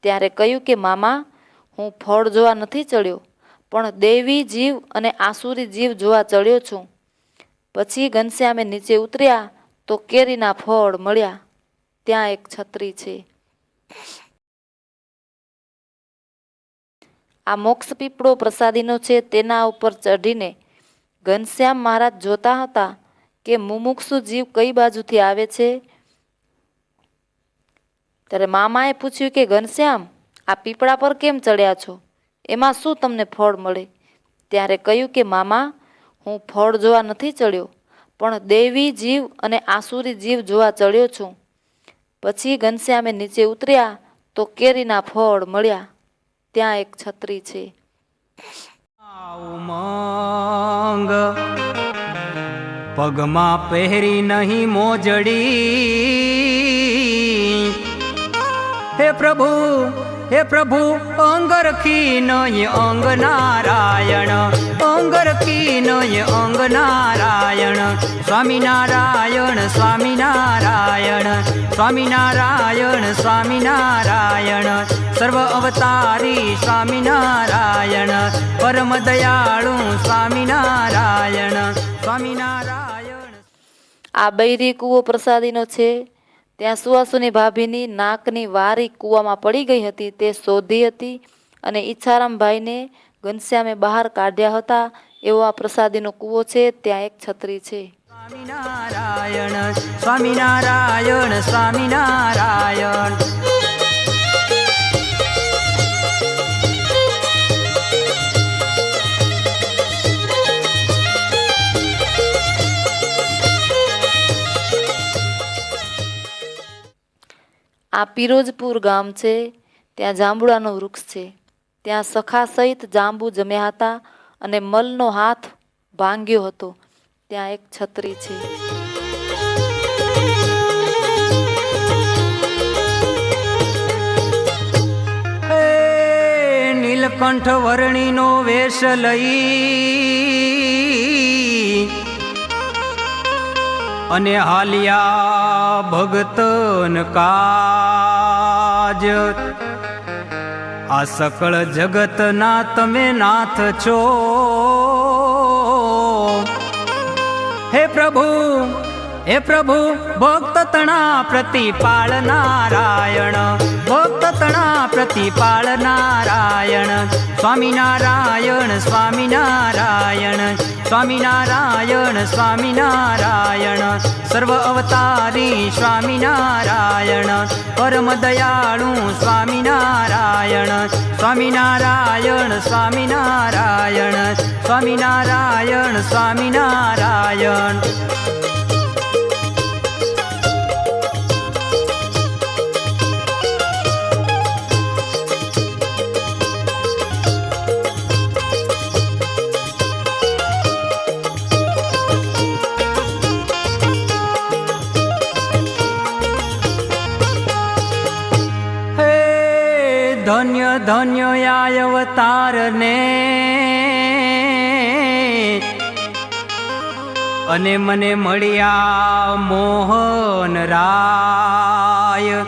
S1: ત્યારે કહ્યું કે મામા, હું ફળ જોવા નથી ચડ્યો, પણ દેવી જીવ અને આસુરી જીવ જોવા ચડ્યો છું. પછી ઘનશ્યામે નીચે ઉતર્યા તો કેરીના ફળ મળ્યા. ત્યાં એક છત્રી છે. આ મોક્ષ પીપળો પ્રસાદીનો છે. તેના ઉપર ચઢીને ઘનશ્યામ મહારાજ જોતા હતા કે મુમુક્ષુ જીવ કઈ બાજુથી આવે છે. ત્યારે મામાએ પૂછ્યું કે ઘનશ્યામ, આ પીપળા પર કેમ ચડ્યા છો? એમાં શું તમને ફળ મળે? ત્યારે કહ્યું કે મામા, હું ફળ જોવા નથી ચડ્યો, પણ દૈવી જીવ અને આસુરી જીવ જોવા ચડ્યો છું. પછી ઘનશ્યામે નીચે ઉતર્યા તો કેરીના ફળ મળ્યા. ત્યાં એક છત્રી છે.
S2: ઉમંગ પગમાં પહેરી નહીં મોજડી. હે પ્રભુ અંગ રખી નય અંગ નારાયણ, અંગ રખી નય અંગ નારાયણ. સ્વામિનારાયણ સ્વામિનારાયણ સ્વામિનારાયણ સ્વામિનારાયણ. સર્વ અવતારી સ્વામિનારાયણ, પરમ દયાળુ સ્વામિનારાયણ સ્વામિનારાયણ.
S1: આ બૈરી કૂવો પ્રસાદીનો છે. ત્યાં સુવાસુની ભાભીની નાકની વારી કૂવામાં પડી ગઈ હતી. તે શોધી હતી અને ઈચ્છારામભાઈને ઘનશ્યામે બહાર કાઢ્યા હતા. એવો આ પ્રસાદીનો કૂવો છે. ત્યાં એક છત્રી છે.
S2: સ્વામિનારાયણ સ્વામિનારાયણ સ્વામિનારાયણ.
S1: આ પિરોજપુર ગામ છે. ત્યાં જાંબુડાનું વૃક્ષ છે. ત્યાં સખા સહિત જાંબુ જમ્યા હતા અને મલનો હાથ ભાંગ્યો હતો. ત્યાં એક છત્રી છે.
S2: નીલકંઠ વર્ણિનો વેશ લઈ અને હાલિયા ભગતન કાજ. આ સકળ જગતના તમે નાથ છો. હે પ્રભુ ભક્ત તણા પ્રતિપાળ નારાયણ, ભક્ત તણા પ્રતિપાળ નારાયણ. સ્વામિનારાયણ સ્વામિનારાયણ સ્વામિનારાયણ સ્વામિનારાયણ. સર્વ અવતારી સ્વામિનારાયણ, પરમ દયાળુ સ્વામિનારાયણ સ્વામિનારાયણ સ્વામિનારાયણ સ્વામિનારાયણ સ્વામિનારાયણ. ધન્ય ધન્ય આ અવતારને અને મને મળ્યા મોહન રાય.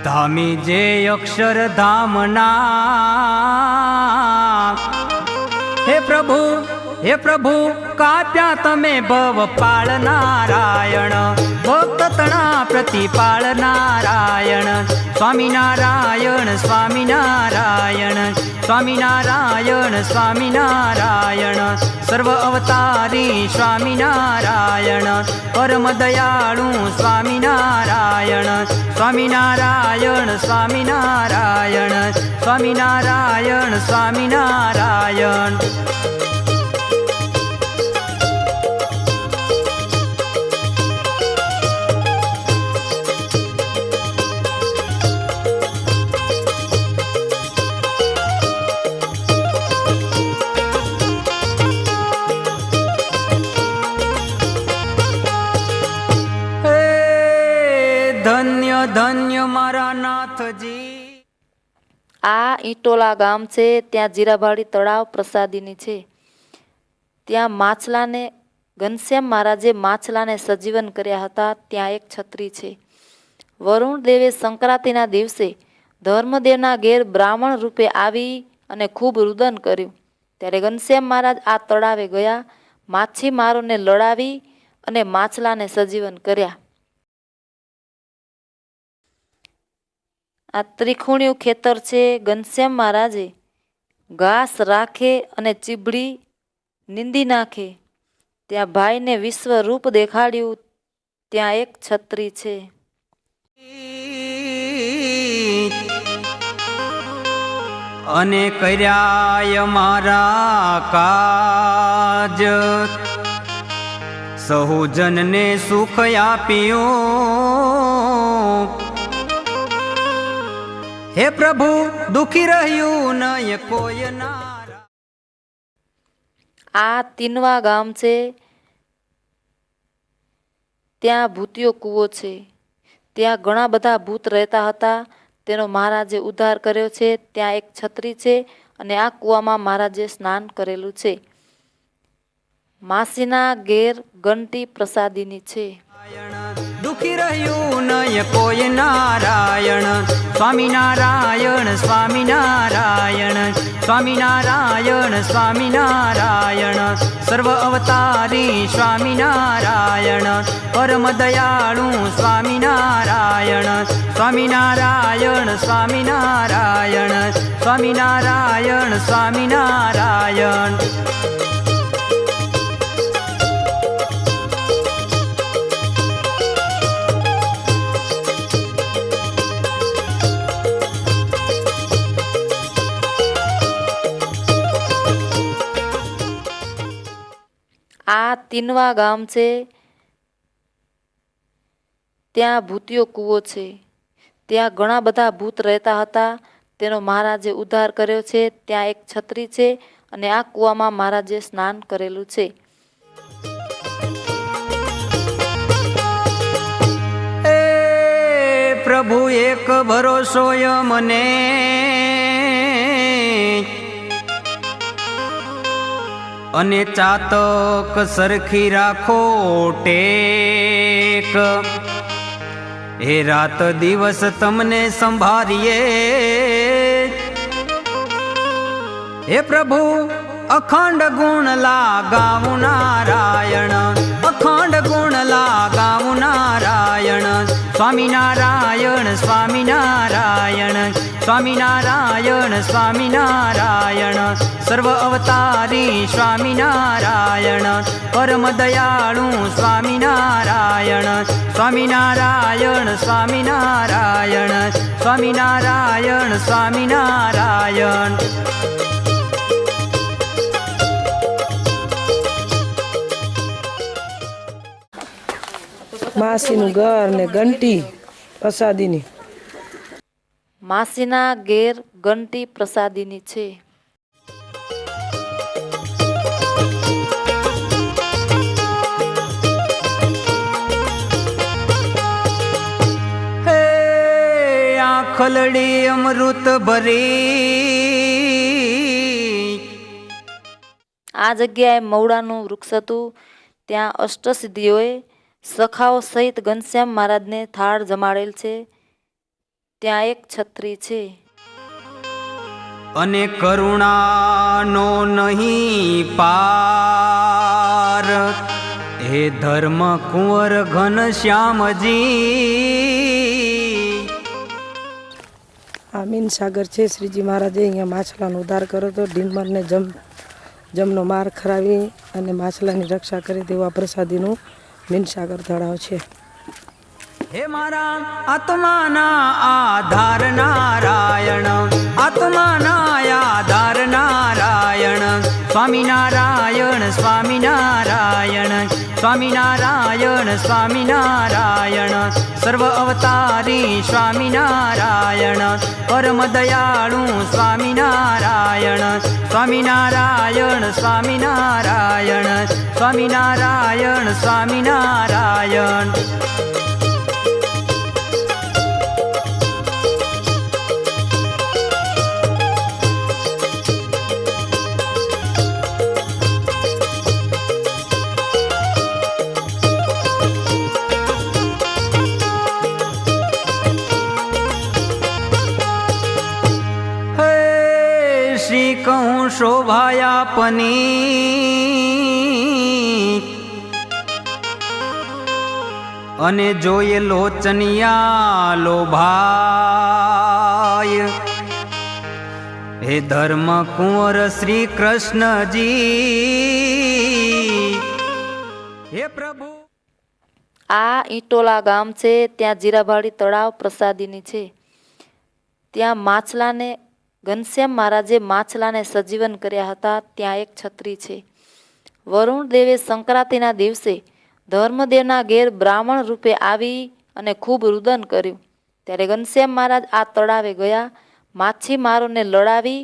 S2: ધામી જે અક્ષરધામના. હે પ્રભુ કાપ્યા તમે ભવ પાળ નારાયણ, ભક્ત તણા પ્રતિપાળ નારાયણ. સ્વામિનારાયણ સ્વામિનારાયણ સ્વામિનારાયણ સ્વામિનારાયણ. સર્વ અવતારી સ્વામિનારાયણ, પરમ દયાળુ સ્વામિનારાયણ સ્વામિનારાયણ સ્વામિનારાયણ સ્વામિનારાયણ સ્વામિનારાયણ. ધન્ય ધન્ય મારા નાથજી.
S1: આ ઈટોલા ગામ છે. ત્યાં જીરાભાડી તળાવ પ્રસાદીની છે. ત્યાં માછલાને ઘનશ્યામ મહારાજે માછલાને સજીવન કર્યા હતા. ત્યાં એક છત્રી છે. વરુણ દેવે સંક્રાંતિના દિવસે ધર્મદેવના ઘેર બ્રાહ્મણ રૂપે આવી અને ખૂબ રુદન કર્યું. ત્યારે ઘનશ્યામ મહારાજ આ તળાવે ગયા, માછીમારોને લડાવી અને માછલાને સજીવન કર્યા. આ ત્રિખુણિયું ખેતર છે. ઘનશ્યામ મહારાજે ઘાસ રાખે અને ચીબડી નીંદી નાખે. ત્યાં ભાઈને વિશ્વ રૂપ દેખાડ્યું. ત્યાં એક છત્રી છે.
S2: અને કર્યા મારા કાજ. સહુજનને સુખ આપ્યું. હે પ્રભુ દુખી રહ્યું નય કોઈ નારા.
S1: આ તીનવા ગામ છે, ત્યાં ભૂતિયો કૂવો છે. ત્યાં ઘણા બધા ભૂત રહેતા હતા, તેનો મહારાજે ઉદ્ધાર કર્યો છે. ત્યાં એક છત્રી છે અને આ કૂવામાં મહારાજે સ્નાન કરેલું છે. માસીના ઘેર ઘંટી પ્રસાદીની છે.
S2: દુખી રહ્યું નય કોઈ નારાયણ. સ્વામિનારાયણ સ્વામિનારાયણ સ્વામિનારાયણ સ્વામિનારાયણ સર્વ અવતારી સ્વામિનારાયણ પરમ દયાળુ સ્વામિનારાયણ સ્વામિનારાયણ સ્વામિનારાયણ સ્વામિનારાયણ સ્વામિનારાયણ.
S1: આ તીનવા ગામ છે, ત્યાં ભૂતિયો કૂવો છે. ત્યાં ઘણા બધા ભૂત રહેતા હતા, તેનો મહારાજે ઉદ્ધાર કર્યો છે. ત્યાં એક છત્રી છે અને આ કૂવામાં મહારાજે સ્નાન કરેલું છે.
S2: એ પ્રભુ એક ભરોસોય મને, અને ચાતક સરખી રાખો ટેક. એ રાત દિવસ તમને સંભાળીએ. હે પ્રભુ અખંડ ગુણ લાગાવું નારાયણ, અખંડ ગુણ લાગાવું નારાયણ. સ્વામિનારાયણ સ્વામિનારાયણ સ્વામિનારાયણ સ્વામિનારાયણ સર્વ અવતારી સ્વામિનારાયણ પરમ દયાળુ સ્વામિનારાયણ સ્વામિનારાયણ સ્વામિનારાયણ સ્વામિનારાયણ સ્વામિનારાયણ.
S3: માસીનું ઘર ને ઘંટી પ્રસાદીની.
S1: માસીના ઘેર ઘંટી પ્રસાદીની છે.
S2: હે આખલડી અમૃત ભરી.
S1: આ જગ્યાએ મવડાનું વૃક્ષ હતું. ત્યાં અષ્ટસિદ્ધિઓએ સખાઓ સહિત ઘનશ્યામ મહારાજને થાળ જમાડેલ છે. ત્યાં એક છત્રી છે.
S2: અને કરુણાનો નહીં પાર. હે ધર્મ કુંવર ઘનશ્યામજી.
S3: આ મીન સાગર છે. શ્રીજી મહારાજે અહીંયા માછલાનો ઉદ્ધાર કર્યો હતો. ડીમરને જમનો માર ખરાવી અને માછલાની રક્ષા કરી તેવા પ્રસાદીનું મીનસાગર તળાવ છે.
S2: હે મારા આત્માના આધાર નારાયણ, આત્માના આધાર નારાયણ. સ્વામિનારાયણ સ્વામિનારાયણ સ્વામિનારાયણ સ્વામિનારાયણ સર્વ અવતારી સ્વામિનારાયણ પરમ દયાળુ સ્વામિનારાયણ સ્વામિનારાયણ સ્વામિનારાયણ સ્વામિનારાયણ સ્વામિનારાયણ. શ્રી કહું શોભાયાપની અને જોઈએ લોચનિયા લોભાય. હે ધર્મ કુંવર શ્રી કૃષ્ણજી. હે પ્રભુ
S1: આ ઈટોલા ગામ છે. ત્યાં જીરાભાડી તળાવ પ્રસાદીની છે. ત્યાં માછલાને ઘનશ્યામ મહારાજે માછલાને સજીવન કર્યા હતા. ત્યાં એક છત્રી છે. વરુણ દેવે સંક્રાંતિના દિવસે ધર્મદેવના ઘેર બ્રાહ્મણ રૂપે આવી અને ખૂબ રુદન કર્યું. ત્યારે ઘનશ્યામ મહારાજ આ તળાવે ગયા, માછીમારોને લડાવી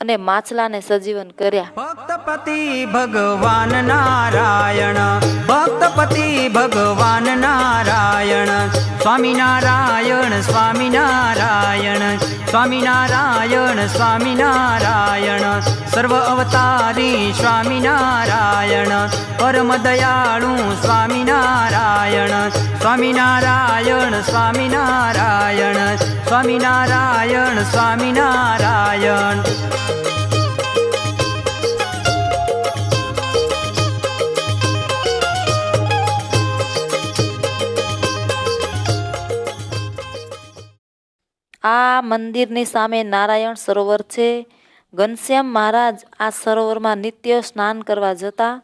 S1: અને માછલાને સજીવન કર્યા.
S2: ભક્તપતિ ભગવાન નારાયણ, ભક્તપતિ ભગવાન નારાયણ, સ્વામિનારાયણ સ્વામિનારાયણ, સ્વામિનારાયણ સ્વામિનારાયણ, સર્વ અવતારી સ્વામિનારાયણ, પરમ દયાળુ સ્વામિનારાયણ, સ્વામિનારાયણ સ્વામિનારાયણ, સ્વામિનારાયણ સ્વામિનારાયણ.
S1: આ મંદિરની સામે નારાયણ સરોવર છે. ઘનશ્યામ મહારાજ આ સરોવરમાં નિત્ય સ્નાન કરવા જતા.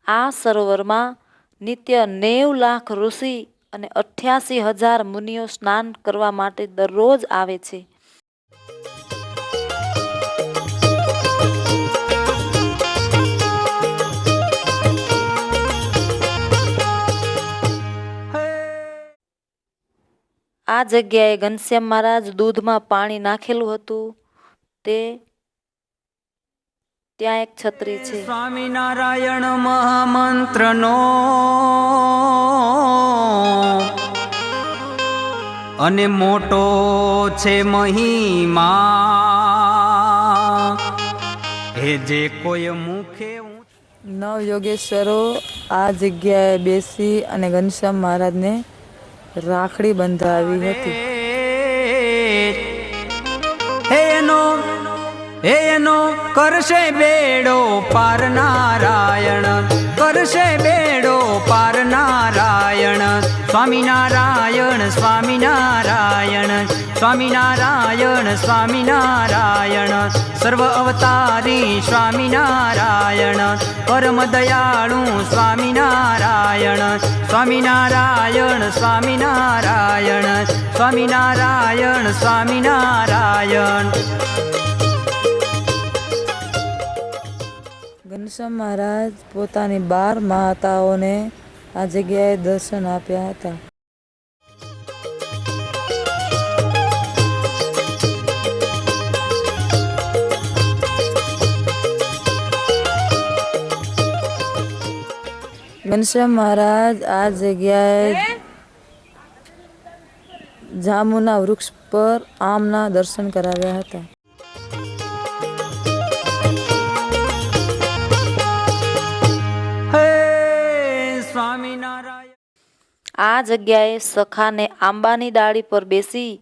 S1: આ સરોવરમાં નિત્ય 90 લાખ ઋષિ અને 88,000 મુનિઓ સ્નાન કરવા માટે દરરોજ આવે છે. આ જગ્યાએ ઘનશ્યામ મહારાજ દૂધમાં પાણી નાખેલું હતું તે ત્યાં એક છત્રી છે.
S2: સ્વામિનારાયણ મહામંત્રનો અને મોટો છે મહિમા, હે જે કોઈ મુખે
S8: નવ યોગેશ્વરો આ જગ્યાએ બેસી અને ઘનશ્યામ મહારાજને રાખડી બંધાવી હતી.
S2: એનો કરશે બેડો પાર નારાયણ, કરશે બેડો પાર નારાયણ, સ્વામિનારાયણ સ્વામિનારાયણ, સ્વામિનારાયણ સ્વામિનારાયણ, સર્વ અવતારી સ્વામિનારાયણ, પરમ દયાળુ સ્વામિનારાયણ, સ્વામિનારાયણ સ્વામિનારાયણ, સ્વામિનારાયણ સ્વામિનારાયણ.
S8: ઘનશ્યામ મહારાજ પોતાની 12 માતાઓને આ જગ્યાએ દર્શન આપ્યા હતા. ઘનશ્યામ મહારાજ આ જગ્યાએ જાંબુના વૃક્ષ પર આમના દર્શન કરાવ્યા હતા.
S1: આ જગ્યાએ સખાને આંબાની ડાળી પર બેસી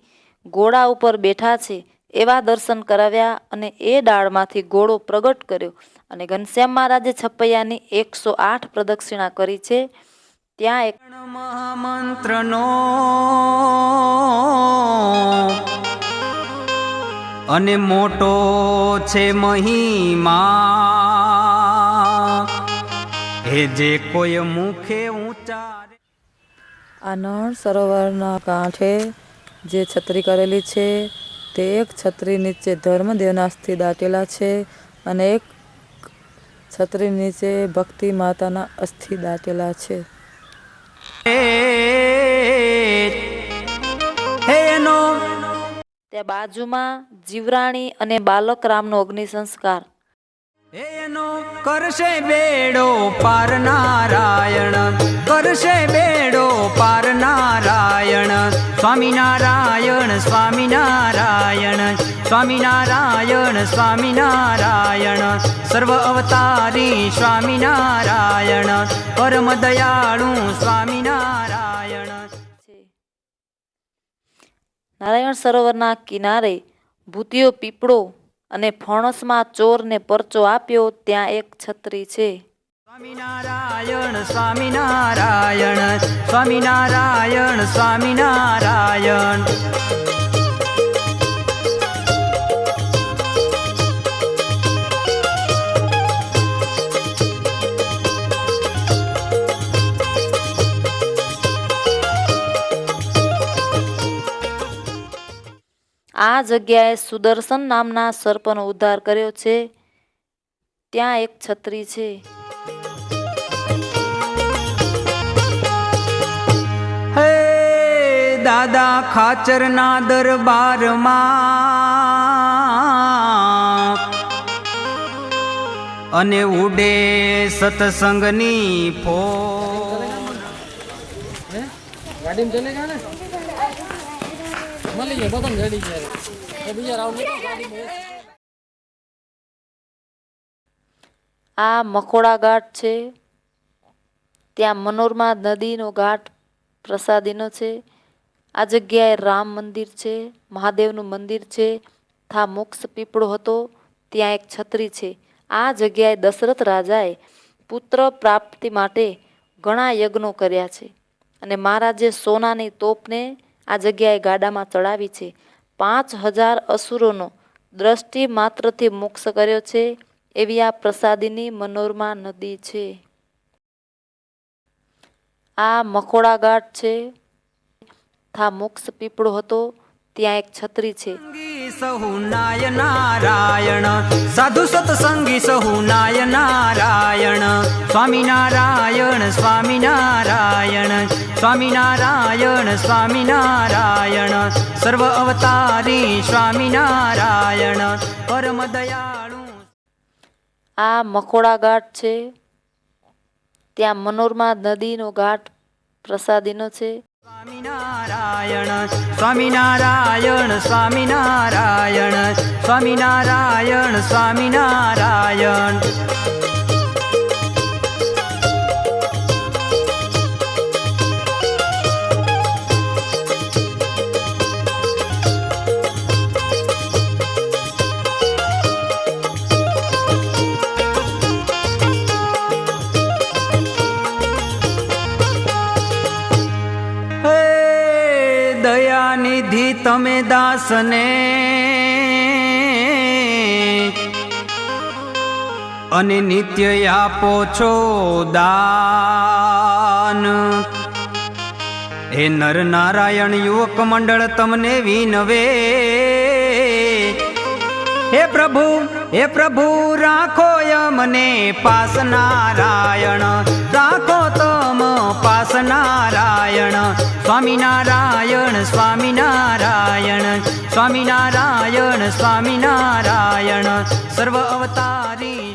S1: ઘોડા ઉપર બેઠા છે એવા દર્શન કરાવ્યા અને એ ડાળમાંથી ઘોડો પ્રગટ કર્યો અને ઘનશ્યામ મહારાજે છપૈયાની 108 પ્રદક્ષિણા કરી છે. ત્યાં એક
S2: મહામંત્રનો અને મોટો છે મહિમા, હે જે કોઈ મુખે ઊંચા.
S8: આ નળ સરોવરના કાંઠે જે છત્રી કરેલી છે તે એક છત્રી નીચે ધર્મદેવના અસ્થિ દાટેલા છે અને એક છત્રી નીચે ભક્તિ માતાના અસ્થિ દાટેલા છે.
S1: ત્યાં બાજુમાં જીવરાણી અને બાલક રામનો અગ્નિ સંસ્કાર.
S2: એનો કરશે બેડો પાર નારાયણ, કરશે બેડો પાર નારાયણ, સ્વામિનારાયણ સ્વામિનારાયણ, સ્વામિનારાયણ સ્વામિનારાયણ, સર્વ અવતારી સ્વામિનારાયણ, પરમ દયાળુ સ્વામિનારાયણ.
S1: નારાયણ સરોવરના કિનારે ભૂતિયો પીપળો અને ફણસમાં ચોરને પરચો આપ્યો ત્યાં એક છત્રી છે.
S2: સ્વામિનારાયણ સ્વામિનારાયણ, સ્વામિનારાયણ સ્વામિનારાયણ.
S1: આ જગ્યાએ સુદર્શન નામના સર્પનો ઉદ્ધાર કર્યો છે. ત્યાં એક છત્રી છે.
S2: દાદા ખાચરના દરબારમાં અને ઉડે સત્સંગની ફો
S1: આ મકોડા ઘાટ છે. ત્યાં મનોરમા નદીનો ઘાટ પ્રસાદીનો છે. આ જગ્યાએ રામ મંદિર છે, મહાદેવનું મંદિર છે. થા મોક્ષ પીપળો હતો, ત્યાં એક છત્રી છે. આ જગ્યાએ દશરથ રાજાએ પુત્ર પ્રાપ્તિ માટે ઘણા યજ્ઞો કર્યા છે અને મહારાજે સોનાની તોપને આ જગ્યાએ ગાડામાં ચડાવી છે. 5000 અસુરોનો દ્રષ્ટિ માત્રથી મોક્ષ કર્યો છે એવી આ પ્રસાદીની મનોરમા નદી છે. આ મકોડા ઘાટ છે. થા મોક્ષ પીપળો હતો, ત્યાં એક છત્રી છે.
S2: સહુ નાય નારાયણ સાધુ સત્સંગી સહુ નાય નારાયણ સ્વામિનારાયણ સ્વામિનારાયણ સ્વામિનારાયણ સ્વામિનારાયણ સર્વ અવતારી સ્વામિનારાયણ પરમ દયાળુ.
S1: આ મકોડા ઘાટ છે. ત્યાં મનોરમા નદીનો ઘાટ પ્રસાદીનો છે.
S2: સ્વામિનારાયણ સ્વામિનારાયણ સ્વામિનારાયણ સ્વામિનારાયણ સ્વામિનારાયણ. દયાનિધિ તમે દાસને અને નિત્ય આપો છો દાન. હે નર નારાયણ યુવક મંડળ તમને વિનવે. હે પ્રભુ રાખો યમને પાસ નારાયણ, રાખો તમ પાસ નારાયણ. સ્વામિનારાયણ સ્વામિનારાયણ સ્વામિનારાયણ સ્વામિનારાયણ સર્વ અવતારી